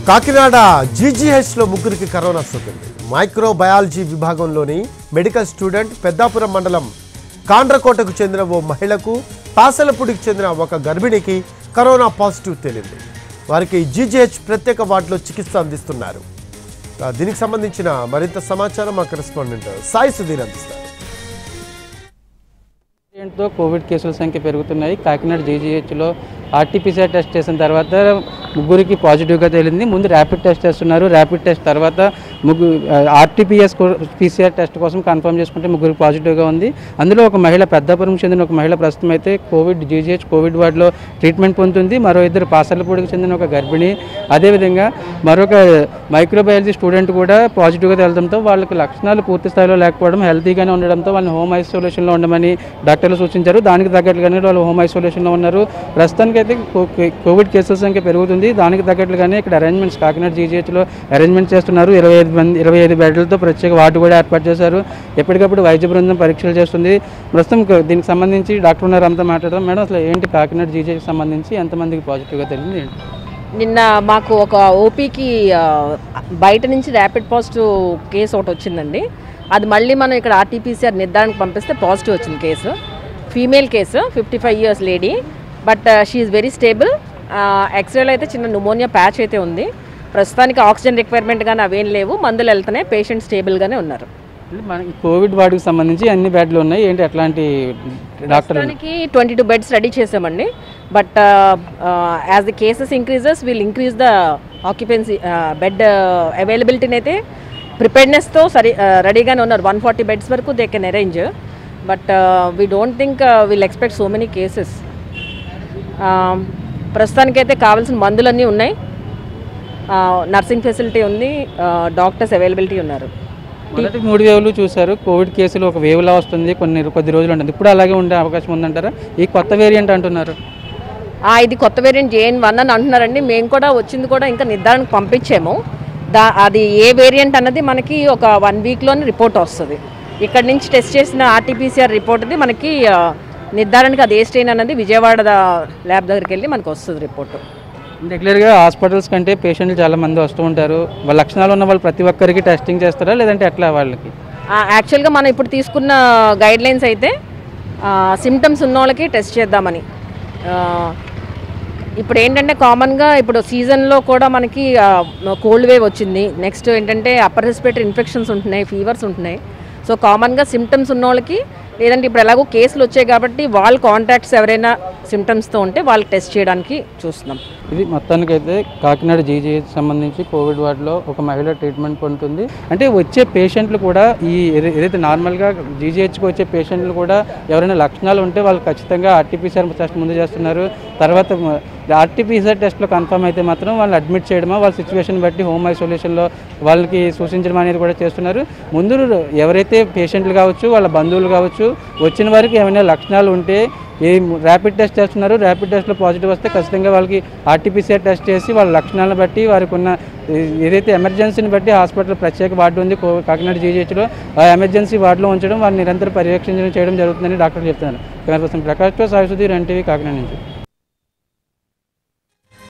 కాకినాడ జీజీహెచ్లో ముగ్గురికి కరోనా సోకింది. Microbiology విభాగంలోని medical student, Peddapuram మండలం కాండ్రకోటకు చెందిన ఓ మహిళకు, పాసలపూడికి చెందిన ఒక గర్భిణికి కరోనా పాజిటివ్ తేలింది. వారికి జీజీహెచ్ ప్రత్యేక వార్డులో చికిత్స అందిస్తున్నారు. దీనికి సంబంధించిన మరింత సమాచారం మా కరెస్పాండెంట్ సాయి సుధీర్ అందిస్తారు. కోవిడ్ కేసుల సంఖ్య పెరుగుతున్నాయి. కాకినాడ జీజీహెచ్లో ఆర్టీపీసీఆర్ టెస్ట్ చేసిన తర్వాత ముగ్గురికి పాజిటివ్గా తేలింది. ముందు ర్యాపిడ్ టెస్ట్ చేస్తున్నారు. ర్యాపిడ్ టెస్ట్ తర్వాత పీసీఆర్ టెస్ట్ కోసం కన్ఫర్మ్ చేసుకుంటే ముగ్గురికి పాజిటివ్గా ఉంది. అందులో ఒక మహిళ, పెద్దాపురం చెందిన ఒక మహిళ ప్రస్తుతం అయితే జీజీహెచ్ కోవిడ్ వార్డులో ట్రీట్మెంట్ పొందుతుంది. మరో ఇద్దరు పాసలపూడికి చెందిన ఒక గర్భిణి, అదేవిధంగా మరొక మైక్రోబయాలజీ స్టూడెంట్ కూడా పాజిటివ్గా తేలడంతో వాళ్ళకి లక్షణాలు పూర్తి స్థాయిలో లేకపోవడం, హెల్తీగానే ఉండడంతో వాళ్ళని హోమ్ ఐసోలేషన్లో ఉండమని డాక్టర్లు సూచించారు. దానికి తగ్గట్లుగానే వాళ్ళు హోమ్ ఐసోలేషన్లో ఉన్నారు. ప్రస్తుతానికి అయితే కోవిడ్ కేసుల సంఖ్య పెరుగుతుంది. దానికి తగ్గట్లుగానే ఇక్కడ అరేంజ్మెంట్స్ కాకినాడ జీజీహెచ్లో అరేంజ్మెంట్ చేస్తున్నారు. 25 బెడ్లతో ప్రత్యేక వార్డు కూడా ఏర్పాటు చేశారు. ఎప్పటికప్పుడు వైద్య బృందం పరీక్షలు చేస్తుంది. ప్రస్తుతం దీనికి సంబంధించి డాక్టర్ ఉన్నారు, అంతా మాట్లాడదాం. మేడం, అసలు ఏంటి కాకినాడ జీజీహెచ్కి సంబంధించి ఎంతమందికి పాజిటివ్గా తెలిసింది ఏంటి? నిన్న మాకు ఒక ఓపీకి బయట నుంచి ర్యాపిడ్ పాజిటివ్ కేసు ఒకటి వచ్చిందండి. అది మళ్ళీ మనం ఇక్కడ ఆర్టీపీసీఆర్ నిర్ధారణకు పంపిస్తే పాజిటివ్ వచ్చింది case. Female case, 55 years lady, but she is very stable. ఎక్స్రేలో అయితే చిన్న న్యూమోనియా ప్యాచ్ అయితే ఉంది. ప్రస్తుతానికి ఆక్సిజన్ రిక్వైర్మెంట్ కానీ అవేం లేవు, మందులు వెళ్తున్నాయి, పేషెంట్ స్టేబుల్గానే ఉన్నారు. మనకి కోవిడ్ వార్డుకి సంబంధించి అన్ని బెడ్లు ఉన్నాయి ఏంటి, ఎట్లాంటి డాక్టర్కి 22 beds రెడీ చేసామండి. But as the cases increases will increase the occupancy, bed అవైలబిలిటీని అయితే ప్రిపేర్నెస్తో రెడీగానే ఉన్నారు. 140 beds వరకు they can arrange. But we don't think will expect so many cases. ప్రస్తుతానికైతే కావాల్సిన మందులన్నీ ఉన్నాయి, నర్సింగ్ ఫెసిలిటీ ఉంది, డాక్టర్స్ అవైలబిలిటీ ఉన్నారు. మొదటి 3 వేవ్లు చూశారు. కోవిడ్ కేసులు ఒక వేవ్లా వస్తుంది, కొద్ది రోజులు ఉంటుంది. ఇప్పుడు అలాగే ఉండే అవకాశం ఉందంటారా? ఈ కొత్త వేరియంట్ అంటున్నారు. ఇది కొత్త వేరియంట్ JN.1 అని అంటున్నారండి. మేము కూడా వచ్చింది కూడా ఇంకా నిర్ధారణకు పంపించాము. అది ఏ వేరియంట్ అన్నది మనకి ఒక 1 weekలోనే రిపోర్ట్ వస్తుంది. ఇక్కడ నుంచి టెస్ట్ చేసిన ఆర్టీపీసీఆర్ రిపోర్ట్ది మనకి నిర్ధారణకు అది ఏ స్ట్రెయిన్ అన్నది విజయవాడ ల్యాబ్ దగ్గరికి వెళ్ళి మనకు వస్తుంది రిపోర్టు. రెగ్యులర్గా హాస్పిటల్స్ కంటే పేషెంట్లు చాలామంది వస్తూ ఉంటారు. వాళ్ళ లక్షణాలు ఉన్న వాళ్ళు ప్రతి ఒక్కరికి టెస్టింగ్ చేస్తారా, లేదంటే ఎట్లా వాళ్ళకి? యాక్చువల్గా మనం ఇప్పుడు తీసుకున్న గైడ్లైన్స్ అయితే సిమ్టమ్స్ ఉన్న వాళ్ళకి టెస్ట్ చేద్దామని. ఇప్పుడు ఏంటంటే కామన్గా ఇప్పుడు సీజన్లో కూడా మనకి కోల్డ్ వేవ్ వచ్చింది. నెక్స్ట్ ఏంటంటే అప్పర్ రెస్పిరేటరీ ఇన్ఫెక్షన్స్ ఉంటున్నాయి, ఫీవర్స్ ఉంటున్నాయి. సో కామన్గా సిమ్టమ్స్ ఉన్న వాళ్ళకి, లేదంటే ఇప్పుడు ఎలాగో కేసులు వచ్చాయి కాబట్టి వాళ్ళ కాంటాక్ట్స్ ఎవరైనా సిమ్టమ్స్తో ఉంటే వాళ్ళకి టెస్ట్ చేయడానికి చూస్తున్నాం. ఇది మొత్తానికైతే కాకినాడ జీజీహెచ్ సంబంధించి కోవిడ్ వార్డులో ఒక మహిళ ట్రీట్మెంట్ పొందుతుంది. అంటే వచ్చే పేషెంట్లు కూడా ఏదైతే నార్మల్గా జీజీహెచ్కి వచ్చే పేషెంట్లు కూడా ఎవరైనా లక్షణాలు ఉంటే వాళ్ళు ఖచ్చితంగా ఆర్టీపీసీఆర్ టెస్ట్ ముందు చేస్తున్నారు. తర్వాత ఆర్టీపీసీఆర్ టెస్ట్లో కన్ఫర్మ్ అయితే మాత్రం వాళ్ళు అడ్మిట్ చేయడమో, వాళ్ళ సిచ్యువేషన్ బట్టి హోమ్ ఐసోలేషన్లో వాళ్ళకి సూచించడం అనేది కూడా చేస్తున్నారు. ముందు ఎవరైతే పేషెంట్లు కావచ్చు, వాళ్ళ బంధువులు కావచ్చు, వచ్చిన వారికి ఏమైనా లక్షణాలు ఉంటే ర్యాపిడ్ టెస్ట్ చేస్తున్నారు. ర్యాపిడ్ టెస్ట్లో పాజిటివ్ వస్తే ఖచ్చితంగా వాళ్ళకి ఆర్టీపీసీఆర్ టెస్ట్ చేసి వాళ్ళ లక్షణాలను బట్టి, వారికి ఉన్న ఏదైతే ఎమర్జెన్సీని బట్టి హాస్పిటల్ ప్రత్యేక వార్డు ఉంది కాకినాడ జీజీహెచ్లో, ఆ ఎమర్జెన్సీ వార్డులో ఉంచడం, వారిని నిరంతరం పర్యవేక్షణ చేయడం జరుగుతుందని డాక్టర్లు చెప్తున్నారు. కెమెరా పర్సన్ ప్రకాష్తో సాయి సుధీర్, NTV, కాకినాడ నుంచి.